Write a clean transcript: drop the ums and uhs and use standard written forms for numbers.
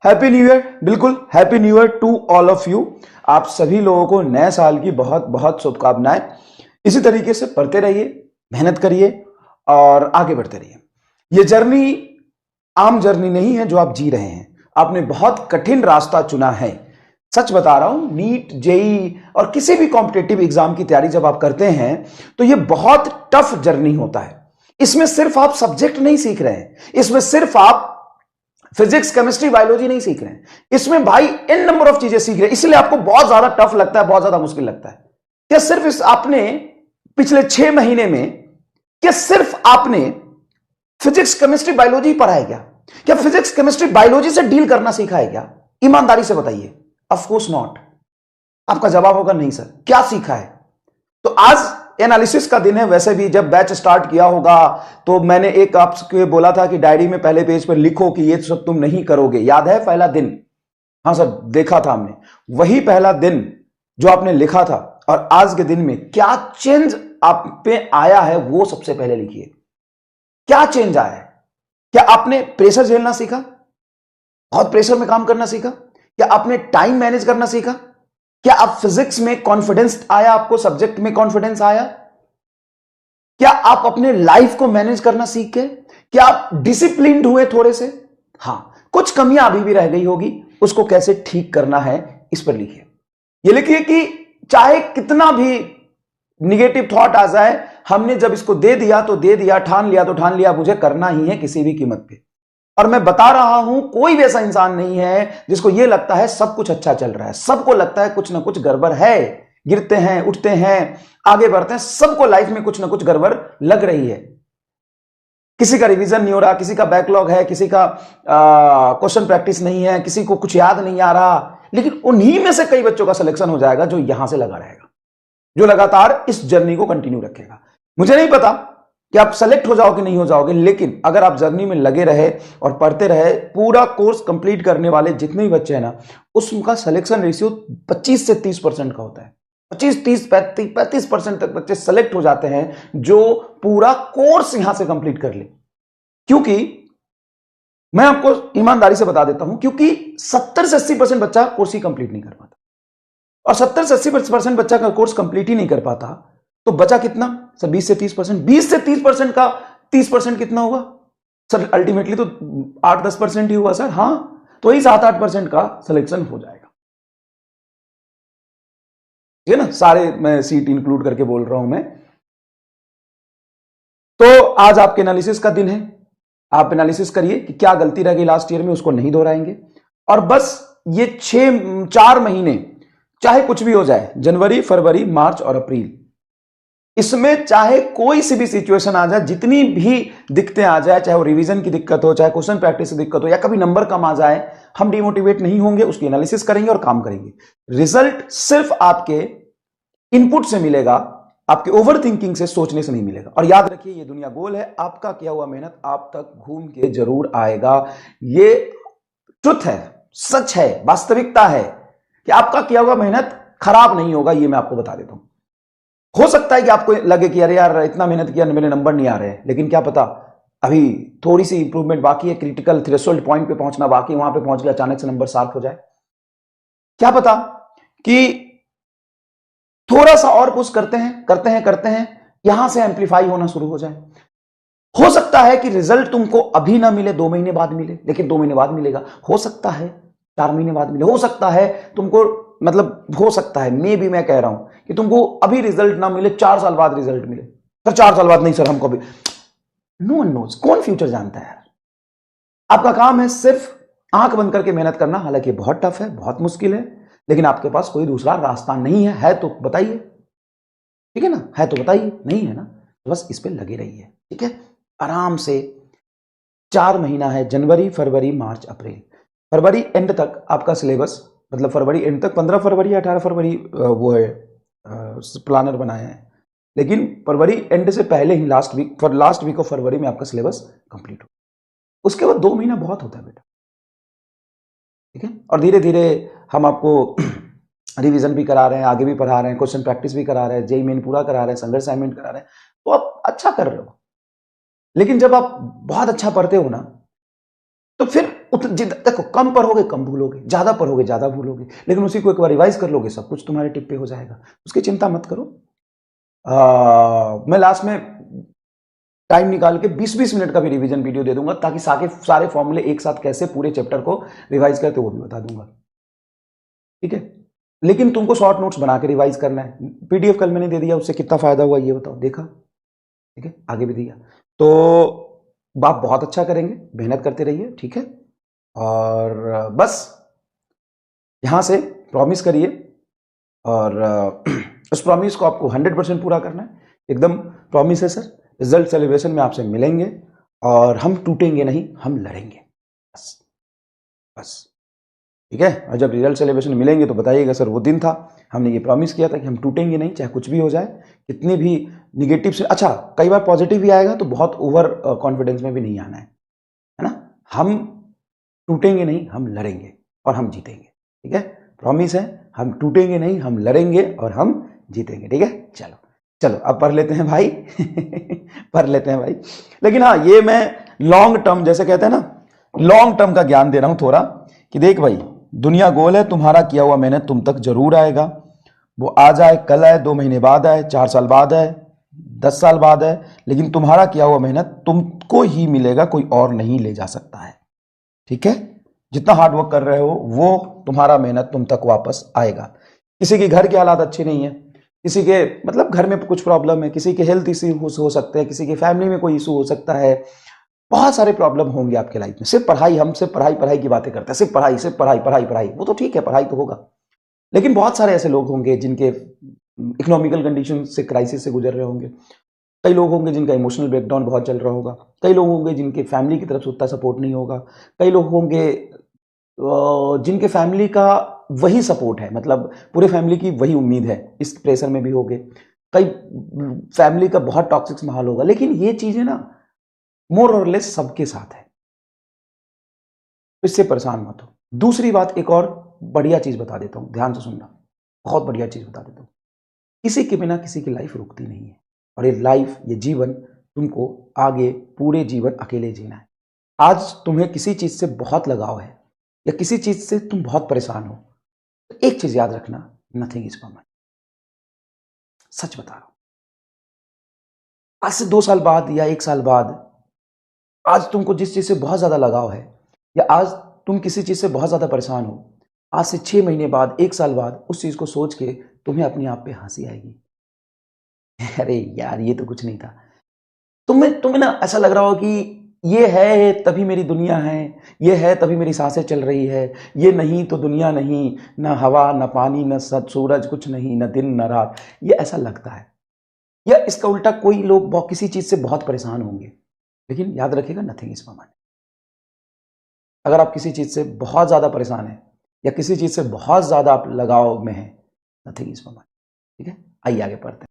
Happy new year. बिल्कुल happy new year to all of you. आप सभी लोगों को नए साल की बहुत बहुत शुभकामनाएं। इसी तरीके से पढ़ते रहिए, मेहनत करिए और आगे बढ़ते रहिए। ये जर्नी आम जर्नी नहीं है जो आप जी रहे हैं। आपने बहुत कठिन रास्ता चुना है। सच बता रहा हूं, नीट, जेई और किसी भी कॉम्पिटेटिव एग्जाम की तैयारी जब आप करते हैं तो ये बहुत टफ जर्नी होता है। इसमें सिर्फ आप सब्जेक्ट नहीं सीख रहे हैं, इसमें सिर्फ आप फिजिक्स, केमिस्ट्री, बायोलॉजी नहीं सीख रहे हैं, इसमें भाई इन नंबर ऑफ चीजें सीख रहे हैं। इसलिए आपको बहुत ज्यादा टफ लगता है, बहुत ज्यादा मुश्किल लगता है। क्या सिर्फ इस आपने पिछले 6 महीने में क्या सिर्फ आपने फिजिक्स, केमिस्ट्री, बायोलॉजी पढ़ा है क्या फिजिक्स, केमिस्ट्री, बायोलॉजी से डील करना सीखा है क्या? ईमानदारी से बताइए। Of course not. आपका जवाब होगा नहीं सर। क्या सीखा है? तो आज एनालिसिस का दिन है। वैसे भी जब बैच स्टार्ट किया होगा तो मैंने एक आपसे बोला था कि डायरी में पहले पेज पर लिखो कि ये सब तुम नहीं करोगे। याद है पहला दिन? हाँ सर, देखा था हमने। वही पहला दिन जो आपने लिखा था और आज के दिन में क्या चेंज आप पे आया है वो सबसे पहले लिखिए। क्या चेंज आया है? क्या आपने प्रेशर झेलना सीखा? बहुत प्रेशर में काम करना सीखा? क्या आपने टाइम मैनेज करना सीखा? क्या आप फिजिक्स में कॉन्फिडेंस आया? आपको सब्जेक्ट में कॉन्फिडेंस आया? क्या आप अपने लाइफ को मैनेज करना सीख गए? क्या आप डिसिप्लिन्ड हुए थोड़े से? हां, कुछ कमियां अभी भी रह गई होगी, उसको कैसे ठीक करना है इस पर लिखिए। ये लिखिए कि चाहे कितना भी निगेटिव थॉट आ जाए, हमने जब इसको दे दिया तो दे दिया, ठान लिया तो ठान लिया, मुझे करना ही है किसी भी कीमत पे। और मैं बता रहा हूं, कोई भी ऐसा इंसान नहीं है जिसको यह लगता है सब कुछ अच्छा चल रहा है। सबको लगता है कुछ ना कुछ गड़बड़ है। गिरते हैं, उठते हैं, आगे बढ़ते हैं, सबको लाइफ में कुछ ना कुछ गड़बड़ लग रही है। किसी का रिवीजन नहीं हो रहा, किसी का बैकलॉग है, किसी का क्वेश्चन प्रैक्टिस नहीं है, किसी को कुछ याद नहीं आ रहा। लेकिन उन्हीं में से कई बच्चों का सिलेक्शन हो जाएगा जो यहां से लगा रहेगा, जो लगातार इस जर्नी को कंटिन्यू रखेगा। मुझे नहीं पता कि आप सेलेक्ट हो जाओगे नहीं हो जाओगे, लेकिन अगर आप जर्नी में लगे रहे और पढ़ते रहे, पूरा कोर्स कंप्लीट करने वाले जितने भी बच्चे हैं ना, उसका सिलेक्शन रेशियो 25 से 30% का होता है। 25, 30, 35% तक बच्चे सेलेक्ट हो जाते हैं जो पूरा कोर्स यहां से कंप्लीट कर ले। क्योंकि मैं आपको ईमानदारी से बता देता हूं, क्योंकि 70 से 80% बच्चा कोर्स ही कंप्लीट नहीं कर पाता। और 70 से 80% बच्चा का कोर्स कंप्लीट ही नहीं कर पाता तो बचा कितना सर? 20 से 30%। 20 से 30% का 30% कितना होगा सर? अल्टीमेटली तो 8-10% ही हुआ सर। हां, तो ही 7-8% का सिलेक्शन हो जाएगा। ठीक है ना? सारे मैं सीट इंक्लूड करके बोल रहा हूं मैं। तो आज आपके एनालिसिस का दिन है। आप एनालिसिस करिए कि क्या गलती रह गई लास्ट ईयर में, उसको नहीं दोहराएंगे। और बस ये 4 महीने चाहे कुछ भी हो जाए, जनवरी, फरवरी, मार्च और अप्रैल, इसमें चाहे कोई सी भी सिचुएशन आ जाए, जितनी भी दिक्कतें आ जाए, चाहे वो रिवीजन की दिक्कत हो, चाहे क्वेश्चन प्रैक्टिस की दिक्कत हो, या कभी नंबर कम आ जाए, हम डिमोटिवेट नहीं होंगे। उसकी एनालिसिस करेंगे और काम करेंगे। रिजल्ट सिर्फ आपके इनपुट से मिलेगा, आपके ओवर थिंकिंग से, सोचने से नहीं मिलेगा। और याद रखिए, ये दुनिया गोल है। आपका किया हुआ मेहनत आप तक घूम के जरूर आएगा। ये ट्रुथ है, सच है, वास्तविकता है कि आपका किया हुआ मेहनत खराब नहीं होगा। ये मैं आपको बता देता हूं। हो सकता है कि आपको लगे कि अरे यार इतना मेहनत किया, मेरे नंबर नहीं आ रहे हैं, लेकिन क्या पता अभी थोड़ी सी इंप्रूवमेंट बाकी है, क्रिटिकल थ्रेशोल्ड पॉइंट पे पहुंचना बाकी, वहां पे पहुंच के अचानक से नंबर शार्प हो जाए। क्या पता कि थोड़ा सा और पुश करते हैं यहां से एम्पलीफाई होना शुरू हो जाए। हो सकता है कि रिजल्ट तुमको अभी ना मिले, 2 महीने बाद मिले, लेकिन 2 महीने बाद मिलेगा। हो सकता है 4 महीने बाद मिले। हो सकता है तुमको, मतलब हो सकता है, मे भी मैं कह रहा हूं कि तुमको अभी रिजल्ट ना मिले, 4 साल बाद रिजल्ट मिले। सर 4 साल बाद नहीं सर, हमको भी। नो वन नोज, कौन फ्यूचर जानता है? आपका काम है सिर्फ आंख बंद करके मेहनत करना। हालांकि बहुत टफ है, बहुत मुश्किल है, लेकिन आपके पास कोई दूसरा रास्ता नहीं है तो बताइए। ठीक है ना? है तो बताइए, नहीं है ना तो बस इस पे लगे रहिए। ठीक है, आराम से। 4 महीना है, जनवरी, फरवरी, मार्च, अप्रैल। फरवरी एंड तक आपका सिलेबस, मतलब फरवरी एंड तक 15 फरवरी या 18 फरवरी वो है प्लानर बनाया है, लेकिन फरवरी एंड से पहले ही लास्ट वीक ऑफ फरवरी में आपका सिलेबस कंप्लीट हो। उसके बाद 2 महीना बहुत होता है बेटा। ठीक है, और धीरे धीरे हम आपको रिवीजन भी करा रहे हैं, आगे भी पढ़ा रहे हैं, क्वेश्चन प्रैक्टिस भी करा रहे हैं, जेईई मेन पूरा करा रहे हैं, संघर्ष असाइनमेंट करा रहे हैं, तो आप अच्छा कर रहे हो। लेकिन जब आप बहुत अच्छा पढ़ते हो ना, तो फिर देखो, कम पढ़ोगे कम भूलोगे, ज्यादा पढ़ोगे ज्यादा भूलोगे, लेकिन उसी को एक बार रिवाइज कर लोगे, सब कुछ तुम्हारे टिप पे हो जाएगा। उसकी चिंता मत करो। मैं लास्ट में टाइम निकाल के 20-20 मिनट का भी रिवीजन वीडियो दे दूंगा, ताकि सारे फॉर्मूले एक साथ कैसे पूरे चैप्टर को रिवाइज करते वो भी बता दूंगा, ठीक है। लेकिन तुमको शॉर्ट नोट्स बना के रिवाइज करना है। पीडीएफ कल मैंने दे दिया, उससे कितना फायदा हुआ ये बताओ, देखा, ठीक है, आगे भी दिया। तो आप बहुत अच्छा करेंगे, मेहनत करते रहिए, ठीक है। और बस यहां से प्रॉमिस करिए, और उस प्रॉमिस को आपको 100% पूरा करना है, एकदम प्रॉमिस है सर। रिजल्ट सेलिब्रेशन में आपसे मिलेंगे, और हम टूटेंगे नहीं, हम लड़ेंगे, बस बस, ठीक है। और जब रिजल्ट सेलिब्रेशन मिलेंगे तो बताइएगा सर वो दिन था, हमने ये प्रॉमिस किया था कि हम टूटेंगे नहीं, चाहे कुछ भी हो जाए, कितने भी निगेटिव से, अच्छा कई बार पॉजिटिव भी आएगा, तो बहुत ओवर कॉन्फिडेंस में भी नहीं आना है ना। हम टूटेंगे नहीं, हम लड़ेंगे और हम जीतेंगे, ठीक है। प्रॉमिस है, हम टूटेंगे नहीं, हम लड़ेंगे और हम जीतेंगे, ठीक है। चलो चलो अब पढ़ लेते हैं भाई पढ़ लेते हैं भाई। लेकिन हाँ, ये मैं लॉन्ग टर्म, जैसे कहते हैं ना, लॉन्ग टर्म का ज्ञान दे रहा हूं थोड़ा, कि देख भाई, दुनिया गोल है, तुम्हारा किया हुआ मेहनत तुम तक जरूर आएगा। वो आज आए, कल आए, 2 महीने बाद आए, 4 साल बाद आए, 10 साल बाद आए, लेकिन तुम्हारा किया हुआ मेहनत तुमको ही मिलेगा, कोई और नहीं ले जा सकता है, ठीक है। जितना हार्ड वर्क कर रहे हो, वो तुम्हारा मेहनत तुम तक वापस आएगा। किसी के घर के हालात अच्छे नहीं है, किसी के मतलब घर में कुछ प्रॉब्लम है, किसी के हेल्थ इश्यू हो सकते हैं, किसी के फैमिली में कोई इशू हो सकता है, बहुत सारे प्रॉब्लम होंगे आपके लाइफ में। सिर्फ पढ़ाई, हम सिर्फ पढ़ाई पढ़ाई की बातें करते हैं, सिर्फ पढ़ाई, सिर्फ पढ़ाई पढ़ाई पढ़ाई, वो तो ठीक है, पढ़ाई तो होगा, लेकिन बहुत सारे ऐसे लोग होंगे जिनके इकोनॉमिकल कंडीशन से, क्राइसिस से गुजर रहे होंगे। कई लोग होंगे जिनका इमोशनल ब्रेकडाउन बहुत चल रहा होगा, कई लोग होंगे जिनके फैमिली की तरफ से उतना सपोर्ट नहीं होगा, कई लोग होंगे जिनके फैमिली का वही सपोर्ट है, मतलब पूरे फैमिली की वही उम्मीद है, इस प्रेशर में भी होंगे। कई फैमिली का बहुत टॉक्सिक माहौल होगा। लेकिन ये चीजें ना मोर और लेस सबके साथ है, इससे परेशान मत हो। दूसरी बात, एक और बढ़िया चीज बता देता हूं, ध्यान से सुनना, बहुत बढ़िया चीज बता देता हूं। किसी के बिना किसी की लाइफ रुकती नहीं है, और ये लाइफ, ये जीवन तुमको आगे पूरे जीवन अकेले जीना है। आज तुम्हें किसी चीज से बहुत लगाव है, या किसी चीज से तुम बहुत परेशान हो, तो एक चीज याद रखना, नथिंग इज परमानेंट। सच बता रहा हूं, आज से 2 साल बाद या 1 साल बाद, आज तुमको जिस चीज से बहुत ज्यादा लगाव है, या आज तुम किसी चीज से बहुत ज्यादा परेशान हो, आज से 6 महीने बाद, 1 साल बाद, उस चीज को सोच के तुम्हें अपने आप पे हंसी आएगी। अरे यार, ये तो कुछ नहीं था। तुम्हें ना ऐसा लग रहा हो कि ये है तभी मेरी दुनिया है, ये है तभी मेरी सांसें चल रही है, ये नहीं तो दुनिया नहीं, ना हवा, ना पानी, ना सूरज, कुछ नहीं, ना दिन, ना रात, ये ऐसा लगता है। या इसका उल्टा, कोई लोग किसी चीज से बहुत परेशान होंगे, लेकिन याद रखिएगा, नथिंग इज परमानेंट। अगर आप किसी चीज से बहुत ज्यादा परेशान है, या किसी चीज से बहुत ज्यादा आप लगाव में है, नथिंग इज परमानेंट, ठीक है। आइए आगे पढ़ते हैं।